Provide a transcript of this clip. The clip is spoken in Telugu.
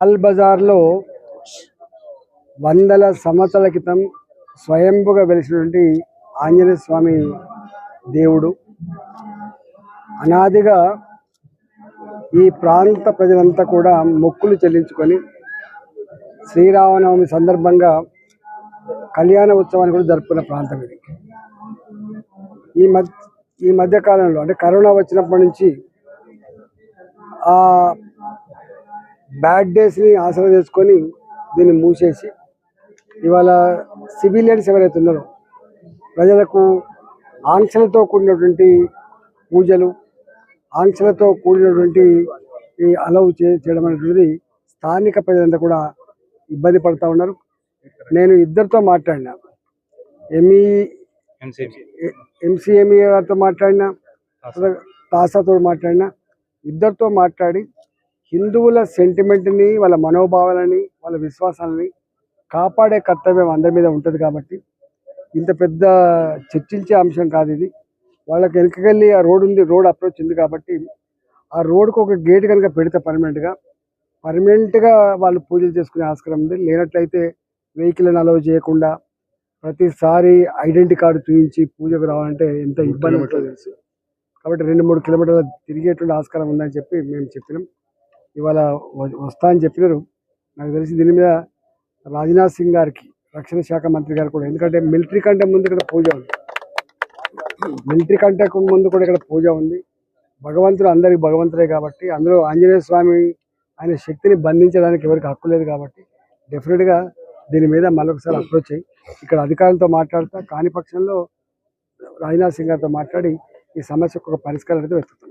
లాల్ బజార్లో వందల సంవత్సరాల క్రితం స్వయంభుగా వెలిసినటువంటి ఆంజనేయ స్వామి దేవుడు. అనాదిగా ఈ ప్రాంత ప్రజలంతా కూడా మొక్కులు చెల్లించుకొని శ్రీరామనవమి సందర్భంగా కళ్యాణ ఉత్సవాన్ని కూడా జరుపుకున్న ప్రాంతం ఇది. ఈ మధ్య కాలంలో అంటే కరోనా వచ్చినప్పటి నుంచి ఆ బ్యాడ్ డేస్ని ఆసరా చేసుకొని దీన్ని మూసేసి ఇవాళ సివిలియన్స్ ఎవరైతే ఉన్నారో ప్రజలకు ఆంక్షలతో కూడినటువంటి పూజలు, ఆంక్షలతో కూడినటువంటి ఈ అలవ్ చేయడం అనేటువంటిది స్థానిక ప్రజలంతా కూడా ఇబ్బంది పడుతూ ఉన్నారు. నేను ఇద్దరితో మాట్లాడినా, ఎంసీఎంఈ గారితో మాట్లాడినా, తాసాతో మాట్లాడినా, ఇద్దరితో మాట్లాడి హిందువుల సెంటిమెంట్ని, వాళ్ళ మనోభావాలని, వాళ్ళ విశ్వాసాలని కాపాడే కర్తవ్యం అందరి మీద ఉంటుంది. కాబట్టి ఇంత పెద్ద చర్చించే అంశం కాదు ఇది. వాళ్ళకి వెనకకెళ్ళి ఆ రోడ్ ఉంది, రోడ్ అప్రోచ్ ఉంది కాబట్టి ఆ రోడ్కు ఒక గేట్ కనుక పెడితే పర్మనెంట్గా వాళ్ళు పూజలు చేసుకునే ఆస్కారం ఉంది. లేనట్లయితే వెహికల్ని అలౌ చేయకుండా ప్రతిసారి ఐడెంటిటీ కార్డు చూపించి పూజకు రావాలంటే ఎంత ఇబ్బంది ఉంటుందో తెలుసు. కాబట్టి 2-3 కిలోమీటర్ల తిరిగేటువంటి ఆస్కారం ఉందని చెప్పి మేము చెప్పినాం. ఇవాళ వస్తా అని చెప్పినారు. నాకు తెలిసి దీని మీద రాజ్నాథ్ సింగ్ గారికి, రక్షణ శాఖ మంత్రి గారు కూడా, ఎందుకంటే మిలిటరీ కంటే ముందు ఇక్కడ పూజ ఉంది, ఇక్కడ పూజ ఉంది. భగవంతుడు అందరికి భగవంతుడే కాబట్టి అందులో ఆంజనేయ స్వామి ఆయన శక్తిని బంధించడానికి ఎవరికి హక్కు లేదు. కాబట్టి డెఫినెట్గా దీని మీద మరొకసారి అప్రోచ్ అయ్యి ఇక్కడ అధికారులతో మాట్లాడతా, కాని పక్షంలో రాజ్నాథ్ సింగ్ గారితో మాట్లాడి ఈ సమస్యకు ఒక పరిష్కారం అయితే వెతుకుతాం.